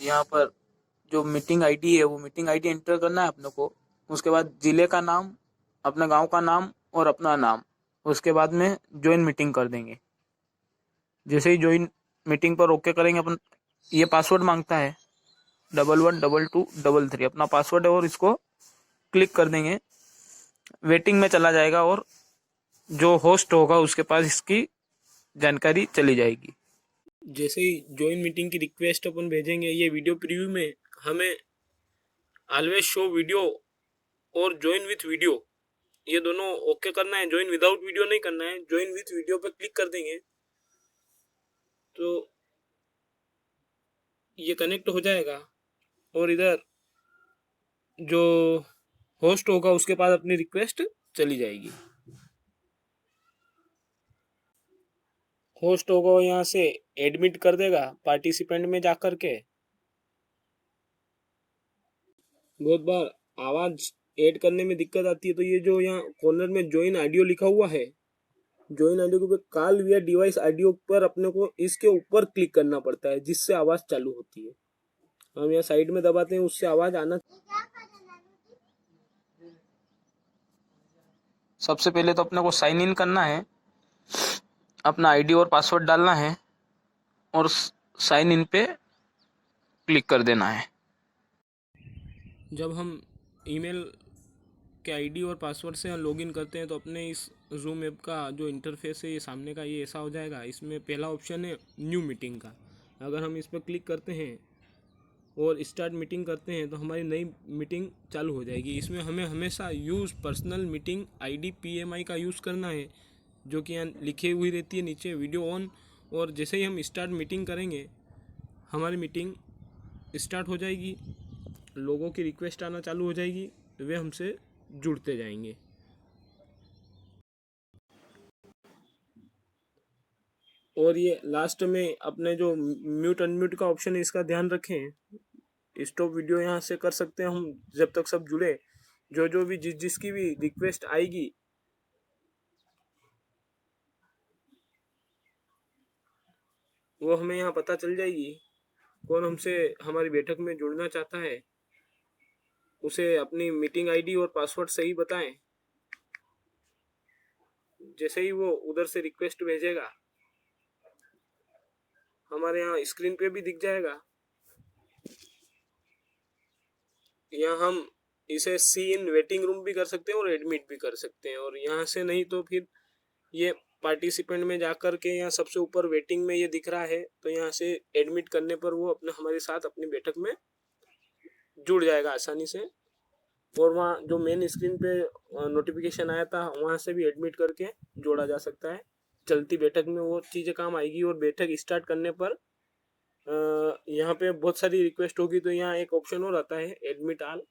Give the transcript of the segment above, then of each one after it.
यहाँ पर जो मीटिंग आईडी है वो मीटिंग आईडी एंटर करना है अपने को। उसके बाद जिले का नाम, अपने गांव का नाम और अपना नाम। उसके बाद में ज्वाइन मीटिंग कर देंगे। जैसे ही ज्वाइन मीटिंग पर ओके करेंगे अपन, ये पासवर्ड मांगता है 112233 अपना पासवर्ड है, और इसको क्लिक कर देंगे। वेटिंग में चला जाएगा और जो होस्ट होगा उसके पास इसकी जानकारी चली जाएगी। जैसे ही ज्वाइन मीटिंग की रिक्वेस्ट अपन भेजेंगे, ये वीडियो प्रीव्यू में हमें ऑलवेज शो वीडियो और ज्वाइन विथ वीडियो ये दोनों ओके करना है। ज्वाइन विदाउट वीडियो नहीं करना है। ज्वाइन विथ वीडियो पे क्लिक कर देंगे तो ये कनेक्ट हो जाएगा और इधर जो होस्ट होगा उसके पास अपनी रिक्वेस्ट चली जाएगी। होस्ट होगा वो यहाँ से एडमिट कर देगा पार्टिसिपेंट में जाकर के। बहुत बार आवाज ऐड करने में दिक्कत आती है, तो ये जो यहाँ कॉर्नर में ज्वाइन ऑडियो लिखा हुआ है, ज्वाइन ऑडियो के कॉल विया डिवाइस ऑडियो पर अपने को इसके ऊपर क्लिक करना पड़ता है, जिससे आवाज चालू होती है। हम यहाँ साइड में दबाते हैं, उससे आवाज आना। सबसे पहले तो अपने को साइन इन करना है, अपना आईडी और पासवर्ड डालना है और साइन इन पे क्लिक कर देना है। जब हम ईमेल के आईडी और पासवर्ड से लॉगिन करते हैं तो अपने इस जूम ऐप का जो इंटरफेस है ये सामने का ये ऐसा हो जाएगा। इसमें पहला ऑप्शन है न्यू मीटिंग का। अगर हम इस पर क्लिक करते हैं और स्टार्ट मीटिंग करते हैं तो हमारी नई मीटिंग चालू हो जाएगी। इसमें हमें हमेशा use personal meeting ID PMI का यूज़ करना है, जो कि यहाँ लिखी हुई रहती है नीचे वीडियो ऑन। और जैसे ही हम स्टार्ट मीटिंग करेंगे हमारी मीटिंग स्टार्ट हो जाएगी, लोगों की रिक्वेस्ट आना चालू हो जाएगी, वे हमसे जुड़ते जाएंगे। और ये लास्ट में अपने जो म्यूट अनम्यूट का ऑप्शन है इसका ध्यान रखें। स्टॉप वीडियो यहाँ से कर सकते हैं हम जब तक सब जुड़े। जो भी जिसकी भी रिक्वेस्ट आएगी वो हमें यहाँ पता चल जाएगी। कौन हमसे हमारी बैठक में जुड़ना चाहता है उसे अपनी मीटिंग आईडी और पासवर्ड सही बताएं। जैसे ही वो उधर से रिक्वेस्ट भेजेगा हमारे यहाँ स्क्रीन पे भी दिख जाएगा। यहाँ हम इसे सी इन वेटिंग रूम भी कर सकते हैं और एडमिट भी कर सकते हैं। और यहाँ से नहीं तो फिर ये पार्टिसिपेंट में जाकर के यहाँ सबसे ऊपर वेटिंग में ये दिख रहा है, तो यहाँ से एडमिट करने पर वो अपने हमारे साथ अपनी बैठक में जुड़ जाएगा आसानी से। और वहाँ जो मेन स्क्रीन पे नोटिफिकेशन आया था वहाँ से भी एडमिट करके जोड़ा जा सकता है। चलती बैठक में वो चीज़ें काम आएगी। और बैठक स्टार्ट करने पर यहाँ पे बहुत सारी रिक्वेस्ट होगी, तो यहाँ एक ऑप्शन और आता है एडमिट आल।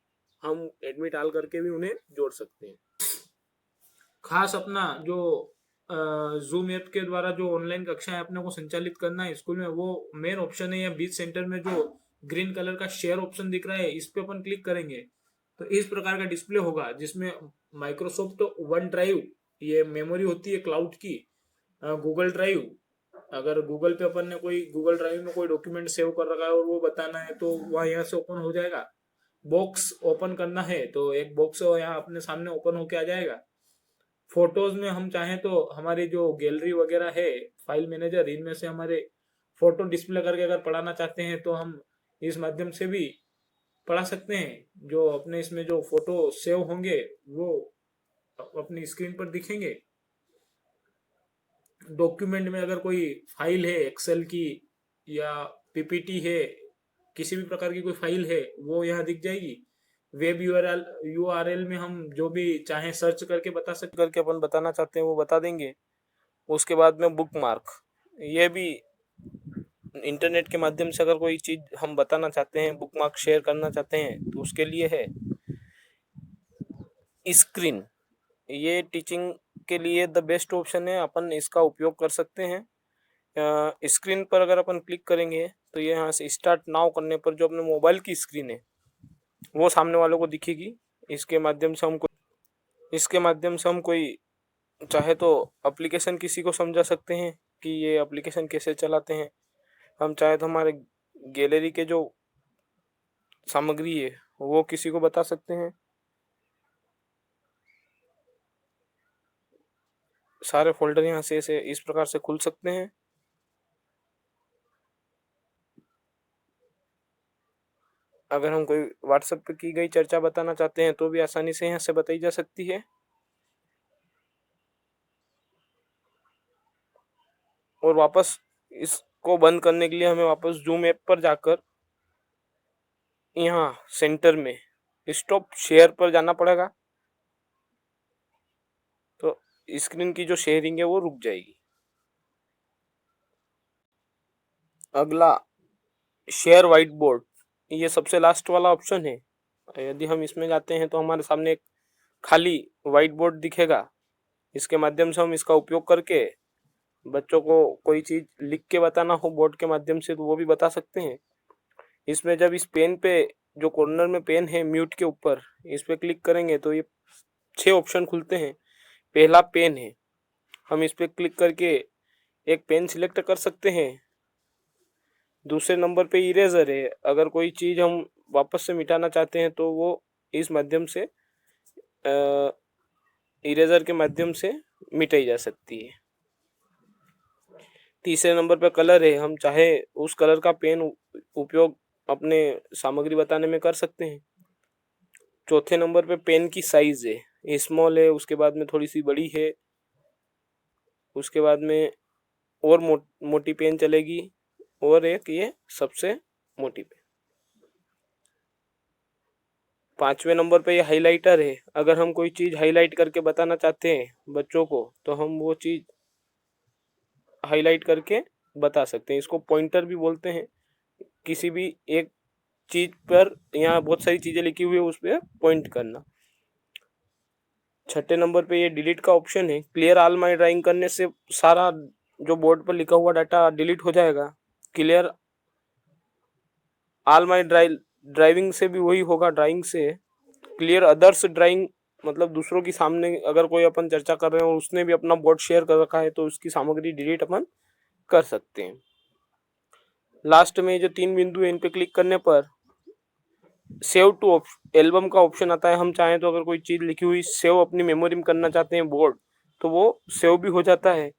हम एडमिट आल करके भी उन्हें जोड़ सकते हैं। खास अपना जो जूम ऐप के द्वारा जो ऑनलाइन कक्षाएं अपने को संचालित करना है स्कूल में, वो मेन ऑप्शन है। या बीच सेंटर में जो ग्रीन कलर का शेयर ऑप्शन दिख रहा है इस पे अपन क्लिक करेंगे तो इस प्रकार का डिस्प्ले होगा, जिसमें माइक्रोसॉफ्ट वन ड्राइव, ये मेमोरी होती है क्लाउड की, गूगल ड्राइव, अगर गूगल पे अपन ने कोई गूगल ड्राइव में कोई डॉक्यूमेंट सेव कर रखा है और वो बताना है तो वह यहाँ से ओपन हो जाएगा। बॉक्स ओपन करना है तो एक बॉक्स यहाँ अपने सामने ओपन होके आ जाएगा। फोटोज में हम चाहें तो हमारी जो गैलरी वगैरह है, फाइल मैनेजर, इनमें से हमारे फोटो डिस्प्ले करके अगर पढ़ाना चाहते हैं तो हम इस माध्यम से भी पढ़ा सकते हैं। जो अपने इसमें जो फोटो सेव होंगे वो अपनी स्क्रीन पर दिखेंगे। डॉक्यूमेंट में अगर कोई फाइल है एक्सेल की या PPT है, किसी भी प्रकार की कोई फाइल है वो यहाँ दिख जाएगी। वेब URL में हम जो भी चाहें सर्च करके बता सकते, करके अपन बताना चाहते हैं वो बता देंगे। उसके बाद में बुक मार्क, ये भी इंटरनेट के माध्यम से अगर कोई चीज़ हम बताना चाहते हैं, बुक मार्क शेयर करना चाहते हैं तो उसके लिए है। स्क्रीन, ये टीचिंग के लिए द बेस्ट ऑप्शन है, अपन इसका उपयोग कर सकते हैं। स्क्रीन पर अगर अपन क्लिक करेंगे तो ये यहाँ से स्टार्ट नाउ करने पर जो अपने मोबाइल की स्क्रीन है वो सामने वालों को दिखेगी। इसके माध्यम से हम कोई चाहे तो एप्लीकेशन किसी को समझा सकते हैं कि ये एप्लीकेशन कैसे चलाते हैं। हम चाहे तो हमारे गैलरी के जो सामग्री है वो किसी को बता सकते हैं। सारे फोल्डर यहाँ से इस प्रकार से खुल सकते हैं। अगर हम कोई व्हाट्सएप पे की गई चर्चा बताना चाहते हैं तो भी आसानी से यहाँ से बताई जा सकती है। और वापस इसको बंद करने के लिए हमें वापस जूम ऐप पर जाकर यहाँ सेंटर में स्टॉप शेयर पर जाना पड़ेगा, तो स्क्रीन की जो शेयरिंग है वो रुक जाएगी। अगला शेयर व्हाइट बोर्ड, ये सबसे लास्ट वाला ऑप्शन है। यदि हम इसमें जाते हैं तो हमारे सामने एक खाली व्हाइट बोर्ड दिखेगा। इसके माध्यम से हम इसका उपयोग करके बच्चों को कोई चीज लिख के बताना हो बोर्ड के माध्यम से तो वो भी बता सकते हैं। इसमें जब इस पेन पे जो कॉर्नर में पेन है म्यूट के ऊपर, इस पे क्लिक करेंगे तो ये 6 ऑप्शन खुलते हैं। पहला पेन है, हम इस पे क्लिक करके एक पेन सिलेक्ट कर सकते हैं। दूसरे नंबर पे इरेजर है, अगर कोई चीज हम वापस से मिटाना चाहते हैं तो वो इस माध्यम से इरेजर के माध्यम से मिटाई जा सकती है। तीसरे नंबर पे कलर है, हम चाहे उस कलर का पेन उपयोग अपने सामग्री बताने में कर सकते हैं। चौथे नंबर पे पेन की साइज है, स्मॉल है, उसके बाद में थोड़ी सी बड़ी है, उसके बाद में और मोटी पेन चलेगी, और एक ये सबसे मोटी पेन। पांचवें नंबर पे ये हाइलाइटर है, अगर हम कोई चीज हाईलाइट करके बताना चाहते हैं बच्चों को तो हम वो चीज हाईलाइट करके बता सकते हैं। इसको पॉइंटर भी बोलते हैं। किसी भी एक चीज पर यहाँ बहुत सारी चीजें लिखी हुई है उस पर पॉइंट करना। छठे नंबर पे ये डिलीट का ऑप्शन है, क्लियर ऑल माई ड्राइंग करने से सारा जो बोर्ड पर लिखा हुआ डाटा डिलीट हो जाएगा। क्लियर ऑल माई ड्राइविंग से भी वही होगा, ड्राइंग से। क्लियर अदर्स ड्राइंग मतलब दूसरों की सामने अगर कोई अपन चर्चा कर रहे हैं और उसने भी अपना बोर्ड शेयर कर रखा है तो उसकी सामग्री डिलीट अपन कर सकते हैं। लास्ट में जो 3 बिंदु है इन पे क्लिक करने पर सेव टू एल्बम का ऑप्शन आता है। हम चाहें तो अगर कोई चीज लिखी हुई सेव अपनी मेमोरी में करना चाहते हैं बोर्ड, तो वो सेव भी हो जाता है।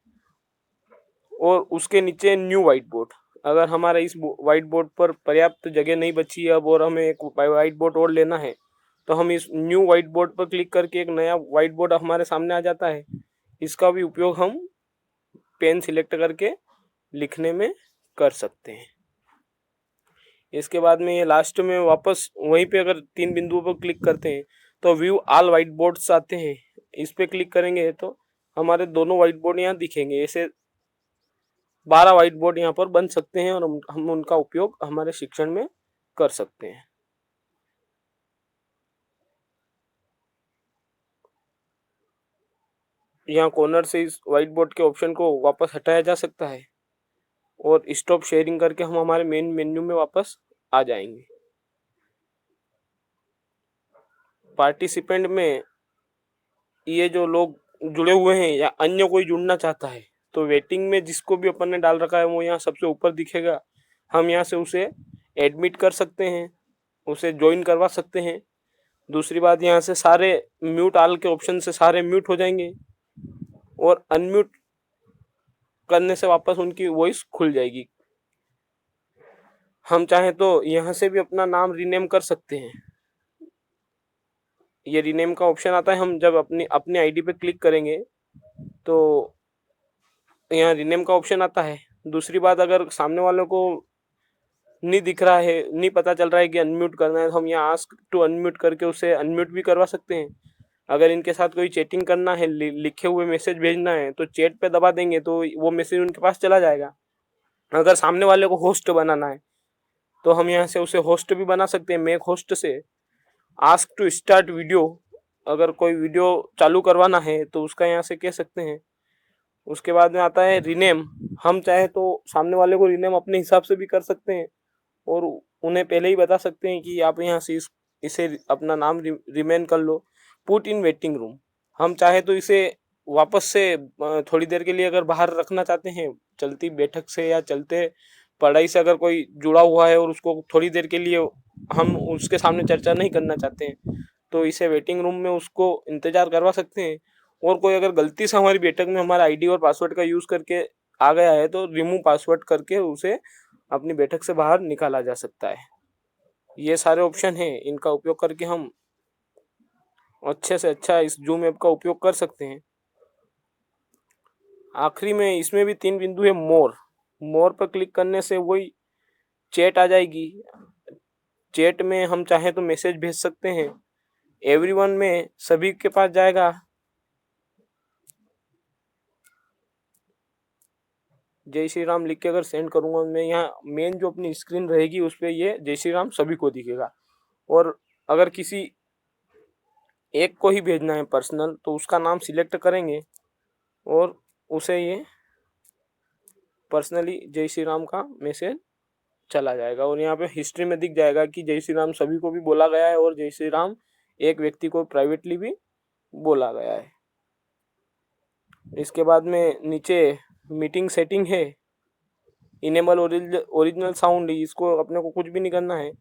और उसके नीचे न्यू व्हाइट बोर्ड, अगर हमारा इस व्हाइट बोर्ड पर पर्याप्त जगह नहीं बची अब और हमें एक व्हाइट बोर्ड और लेना है तो हम इस न्यू व्हाइट बोर्ड पर क्लिक करके एक नया व्हाइट बोर्ड हमारे सामने आ जाता है। इसका भी उपयोग हम पेन सिलेक्ट करके लिखने में कर सकते हैं। इसके बाद में ये लास्ट में वापस वहीं पे अगर 3 बिंदुओं पर क्लिक करते हैं तो व्यू ऑल व्हाइट बोर्ड्स आते हैं। इस पे क्लिक करेंगे तो हमारे दोनों व्हाइट बोर्ड यहाँ दिखेंगे। ऐसे 12 व्हाइट बोर्ड यहाँ पर बन सकते हैं और हम उनका उपयोग हमारे शिक्षण में कर सकते हैं। यहाँ कॉर्नर से इस व्हाइट बोर्ड के ऑप्शन को वापस हटाया जा सकता है और स्टॉप शेयरिंग करके हम हमारे मेन मेन्यू में वापस आ जाएंगे। पार्टिसिपेंट में ये जो लोग जुड़े हुए हैं या अन्य कोई जुड़ना चाहता है तो वेटिंग में जिसको भी अपन ने डाल रखा है वो यहाँ सबसे ऊपर दिखेगा। हम यहाँ से उसे एडमिट कर सकते हैं, उसे ज्वाइन करवा सकते हैं। दूसरी बात, यहाँ से सारे म्यूट ऑल के ऑप्शन से सारे म्यूट हो जाएंगे और अनम्यूट करने से वापस उनकी वॉइस खुल जाएगी। हम चाहें तो यहाँ से भी अपना नाम रीनेम कर सकते हैं। ये रीनेम का ऑप्शन आता है, हम जब अपनी आईडी पे क्लिक करेंगे तो यहाँ रीनेम का ऑप्शन आता है। दूसरी बात, अगर सामने वालों को नहीं दिख रहा है, नहीं पता चल रहा है कि अनम्यूट करना है, तो हम यहाँ आस्क टू अनम्यूट करके उसे अनम्यूट भी करवा सकते हैं। अगर इनके साथ कोई चैटिंग करना है, लिखे हुए मैसेज भेजना है तो चैट पे दबा देंगे तो वो मैसेज उनके पास चला जाएगा। अगर सामने वाले को होस्ट बनाना है तो हम यहाँ से उसे होस्ट भी बना सकते हैं। मेक होस्ट से आस्क टू स्टार्ट वीडियो, अगर कोई वीडियो चालू करवाना है तो उसका यहाँ से कह सकते हैं। उसके बाद में आता है रीनेम, हम चाहे तो सामने वाले को रीनेम अपने हिसाब से भी कर सकते हैं और उन्हें पहले ही बता सकते हैं कि आप यहाँ से इसे अपना नाम रिमेन कर लो। पुट इन वेटिंग रूम, हम चाहे तो इसे वापस से थोड़ी देर के लिए अगर बाहर रखना चाहते हैं, चलती बैठक से या चलते पढ़ाई से अगर कोई जुड़ा हुआ है और उसको थोड़ी देर के लिए हम उसके सामने चर्चा नहीं करना चाहते हैं, तो इसे वेटिंग रूम में उसको इंतज़ार करवा सकते हैं। और कोई अगर गलती से हमारी बैठक में हमारा आईडी और पासवर्ड का यूज़ करके आ गया है तो रिमूव पासवर्ड करके उसे अपनी बैठक से बाहर निकाला जा सकता है। ये सारे ऑप्शन हैं, इनका उपयोग करके हम अच्छे से अच्छा इस जूम ऐप का उपयोग कर सकते हैं। आखिरी में इसमें भी 3 बिंदु है। मोर पर क्लिक करने से वही चैट आ जाएगी। चैट में हम चाहें तो मैसेज भेज सकते हैं। एवरीवन में सभी के पास जाएगा। जय श्री राम लिख के अगर सेंड करूँगा मैं, यहाँ मेन जो अपनी स्क्रीन रहेगी उस पर ये जय श्री राम सभी को दिखेगा। और अगर किसी एक को ही भेजना है पर्सनल, तो उसका नाम सिलेक्ट करेंगे और उसे ये पर्सनली जय श्री राम का मैसेज चला जाएगा। और यहाँ पे हिस्ट्री में दिख जाएगा कि जय श्री राम सभी को भी बोला गया है और जय श्री राम एक व्यक्ति को प्राइवेटली भी बोला गया है। इसके बाद में नीचे मीटिंग सेटिंग है, इनेबल ओरिजिनल साउंड, इसको अपने को कुछ भी नहीं करना है।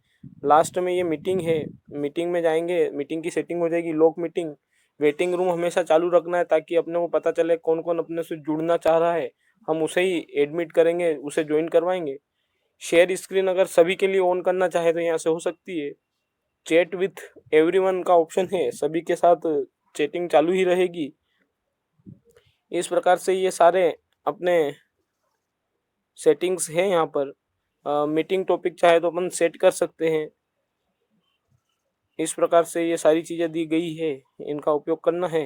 लास्ट में ये मीटिंग है, मीटिंग में जाएंगे, मीटिंग की सेटिंग हो जाएगी लॉक मीटिंग। वेटिंग रूम हमेशा चालू रखना है ताकि अपने को पता चले कौन कौन अपने से जुड़ना चाह रहा है, हम उसे ही एडमिट करेंगे, उसे ज्वाइन करवाएंगे। शेयर स्क्रीन अगर सभी के लिए ऑन करना चाहे तो यहाँ से हो सकती है। चैट विथ एवरीवन का ऑप्शन है, सभी के साथ चैटिंग चालू ही रहेगी। इस प्रकार से ये सारे अपने सेटिंग्स हैं यहाँ पर। मीटिंग टॉपिक चाहे तो अपन सेट कर सकते हैं। इस प्रकार से ये सारी चीज़ें दी गई है, इनका उपयोग करना है।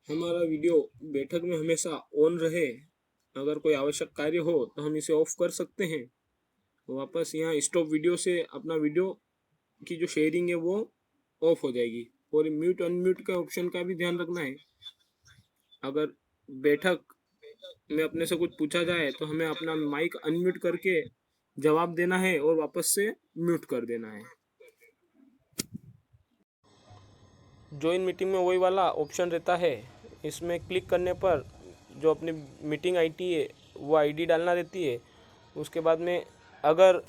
हमारा वीडियो बैठक में हमेशा ऑन रहे, अगर कोई आवश्यक कार्य हो तो हम इसे ऑफ कर सकते हैं। वापस यहाँ स्टॉप वीडियो से अपना वीडियो की जो शेयरिंग है वो ऑफ हो जाएगी। और म्यूट अनम्यूट का ऑप्शन का भी ध्यान रखना है। अगर बैठक में अपने से कुछ पूछा जाए तो हमें अपना माइक अनम्यूट करके जवाब देना है और वापस से म्यूट कर देना है। ज्वाइन मीटिंग में वही वाला ऑप्शन रहता है, इसमें क्लिक करने पर जो अपनी मीटिंग आईडी है वो आईडी डालना रहती है। उसके बाद में अगर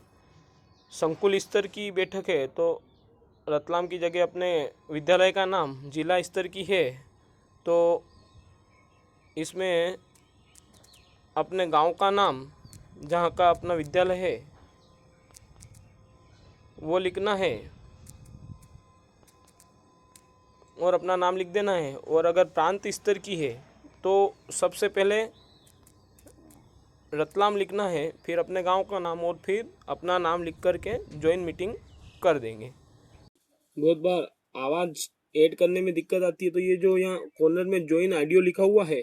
संकुल स्तर की बैठक है तो रतलाम की जगह अपने विद्यालय का नाम, जिला स्तर की है तो इसमें अपने गांव का नाम, जहां का अपना विद्यालय है वो लिखना है और अपना नाम लिख देना है। और अगर प्रांत स्तर की है तो सबसे पहले रतलाम लिखना है, फिर अपने गांव का नाम और फिर अपना नाम लिख करके ज्वाइन मीटिंग कर देंगे। बहुत बार आवाज़ ऐड करने में दिक्कत आती है, तो ये जो यहाँ कॉर्नर में ज्वाइन ऑडियो लिखा हुआ है,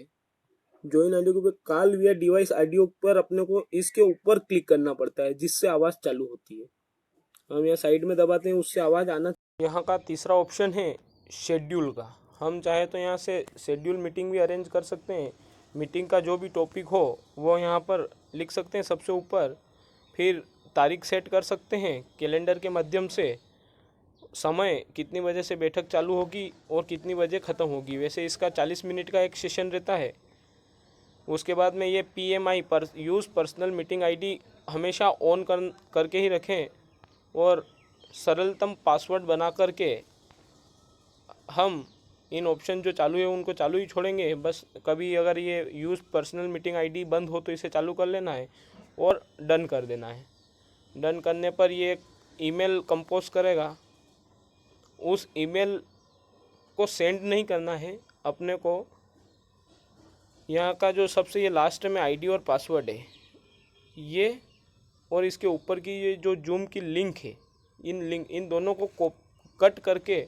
ज्वाइन ऑडियो के ऊपर कॉल विया डिवाइस ऑडियो पर अपने को इसके ऊपर क्लिक करना पड़ता है जिससे आवाज़ चालू होती है। हम यहाँ साइड में दबाते हैं, उससे आवाज़ आना। यहाँ का तीसरा ऑप्शन है शेड्यूल का। हम चाहे तो यहाँ से शेड्यूल मीटिंग भी अरेंज कर सकते हैं। मीटिंग का जो भी टॉपिक हो वो यहाँ पर लिख सकते हैं सबसे ऊपर। फिर तारीख सेट कर सकते हैं कैलेंडर के माध्यम से, समय कितनी बजे से बैठक चालू होगी और कितनी बजे ख़त्म होगी। वैसे इसका 40 मिनट का एक सेशन रहता है। उसके बाद में ये PMI पर यूज़ पर्सनल मीटिंग आईडी हमेशा ऑन करके ही रखें और सरलतम पासवर्ड बना करके हम इन ऑप्शन जो चालू है उनको चालू ही छोड़ेंगे। बस कभी अगर ये यूज़ पर्सनल मीटिंग आईडी बंद हो तो इसे चालू कर लेना है और डन कर देना है। डन करने पर ये ईमेल कंपोज करेगा। उस ईमेल को सेंड नहीं करना है अपने को। यहाँ का जो सबसे ये लास्ट में आईडी और पासवर्ड है ये, और इसके ऊपर की ये जो जूम की लिंक है, इन दोनों को कट करके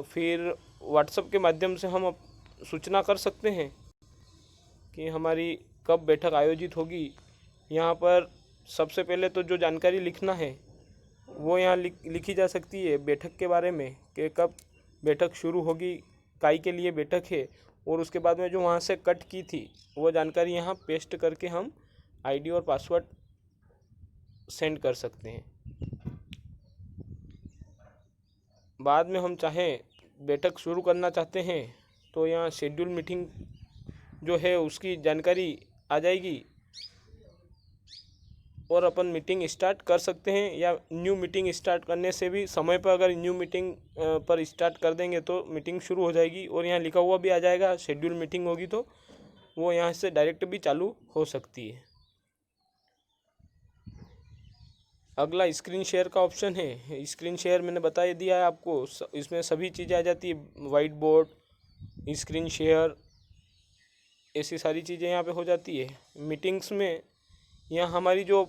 फिर व्हाट्सएप के माध्यम से हम सूचना कर सकते हैं कि हमारी कब बैठक आयोजित होगी। यहाँ पर सबसे पहले तो जो जानकारी लिखना है वो यहाँ लिखी जा सकती है बैठक के बारे में कि कब बैठक शुरू होगी, काई के लिए बैठक है, और उसके बाद में जो वहाँ से कट की थी वो जानकारी यहाँ पेस्ट करके हम आईडी और पासवर्ड सेंड कर सकते हैं। बाद में हम चाहें बैठक शुरू करना चाहते हैं तो यहाँ शेड्यूल मीटिंग जो है उसकी जानकारी आ जाएगी और अपन मीटिंग स्टार्ट कर सकते हैं। या न्यू मीटिंग स्टार्ट करने से भी समय पर अगर न्यू मीटिंग पर स्टार्ट कर देंगे तो मीटिंग शुरू हो जाएगी और यहाँ लिखा हुआ भी आ जाएगा शेड्यूल मीटिंग होगी, तो वो यहाँ से डायरेक्ट भी चालू हो सकती है। अगला स्क्रीन शेयर का ऑप्शन है। स्क्रीन शेयर मैंने बता दिया है आपको, इसमें सभी चीज़ें आ जाती है, वाइट बोर्ड, स्क्रीन शेयर, ऐसी सारी चीज़ें यहाँ पे हो जाती है। मीटिंग्स में यहाँ हमारी जो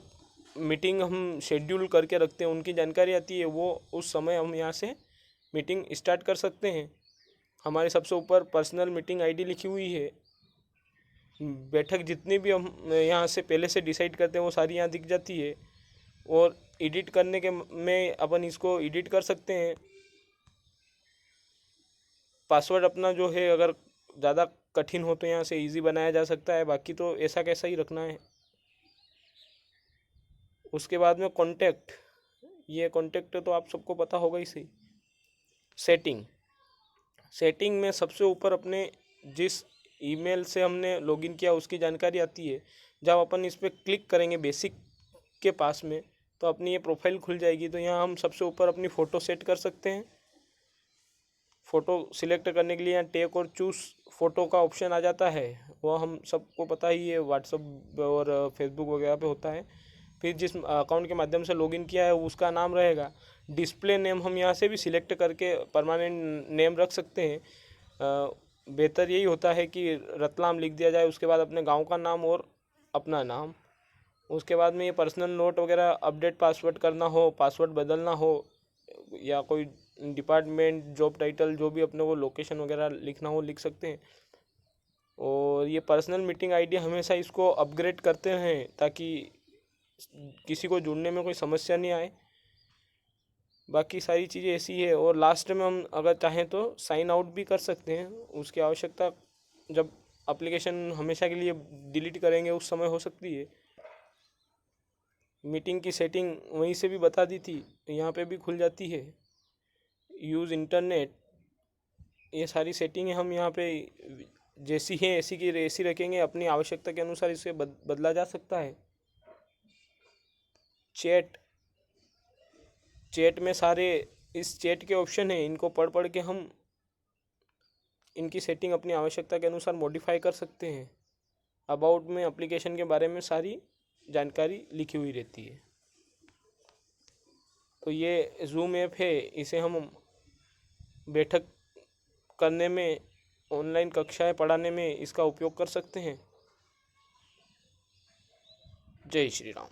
मीटिंग हम शेड्यूल करके रखते हैं उनकी जानकारी आती है, वो उस समय हम यहाँ से मीटिंग स्टार्ट कर सकते हैं। हमारे सबसे ऊपर पर्सनल मीटिंग आईडी लिखी हुई है। बैठक जितनी भी हम यहाँ से पहले से डिसाइड करते हैं वो सारी यहाँ दिख जाती है। और एडिट करने के में अपन इसको एडिट कर सकते हैं। पासवर्ड अपना जो है अगर ज़्यादा कठिन हो तो यहाँ से इजी बनाया जा सकता है, बाकी तो ऐसा कैसा ही रखना है। उसके बाद में कॉन्टैक्ट, ये कॉन्टैक्ट तो आप सबको पता होगा ही सही। सेटिंग में सबसे ऊपर अपने जिस ईमेल से हमने लॉगिन किया उसकी जानकारी आती है। जब अपन इस पर क्लिक करेंगे बेसिक के पास में तो अपनी ये प्रोफाइल खुल जाएगी। तो यहाँ हम सबसे ऊपर अपनी फ़ोटो सेट कर सकते हैं। फ़ोटो सिलेक्ट करने के लिए यहाँ टेक और चूज़ फ़ोटो का ऑप्शन आ जाता है, वो हम सबको पता ही है, व्हाट्सअप और फेसबुक वगैरह पे होता है। फिर जिस अकाउंट के माध्यम से लॉगिन किया है उसका नाम रहेगा। डिस्प्ले नेम हम यहाँ से भी सिलेक्ट करके परमानेंट नेम रख सकते हैं। बेहतर यही होता है कि रतलाम लिख दिया जाए, उसके बाद अपने गांव का नाम और अपना नाम। उसके बाद में ये पर्सनल नोट वगैरह अपडेट पासवर्ड करना हो, पासवर्ड बदलना हो, या कोई डिपार्टमेंट जॉब टाइटल जो भी अपने को लोकेशन वगैरह लिखना हो लिख सकते हैं। और ये पर्सनल मीटिंग आईडी हमेशा इसको अपग्रेड करते हैं ताकि किसी को जुड़ने में कोई समस्या नहीं आए। बाकी सारी चीज़ें ऐसी है। और लास्ट में हम अगर चाहें तो साइन आउट भी कर सकते हैं, उसकी आवश्यकता जब एप्लीकेशन हमेशा के लिए डिलीट करेंगे उस समय हो सकती है। मीटिंग की सेटिंग वहीं से भी बता दी थी, यहाँ पे भी खुल जाती है। यूज़ इंटरनेट, ये सारी सेटिंगें हम यहाँ पे जैसी हैं ऐसी की ऐसी रखेंगे, अपनी आवश्यकता के अनुसार इसे बदला जा सकता है। चैट में सारे इस चैट के ऑप्शन हैं, इनको पढ़ के हम इनकी सेटिंग अपनी आवश्यकता के अनुसार मॉडिफाई कर सकते हैं। अबाउट में एप्लीकेशन के बारे में सारी जानकारी लिखी हुई रहती है। तो ये जूम ऐप है, इसे हम बैठक करने में, ऑनलाइन कक्षाएं पढ़ाने में इसका उपयोग कर सकते हैं। जय श्री राम।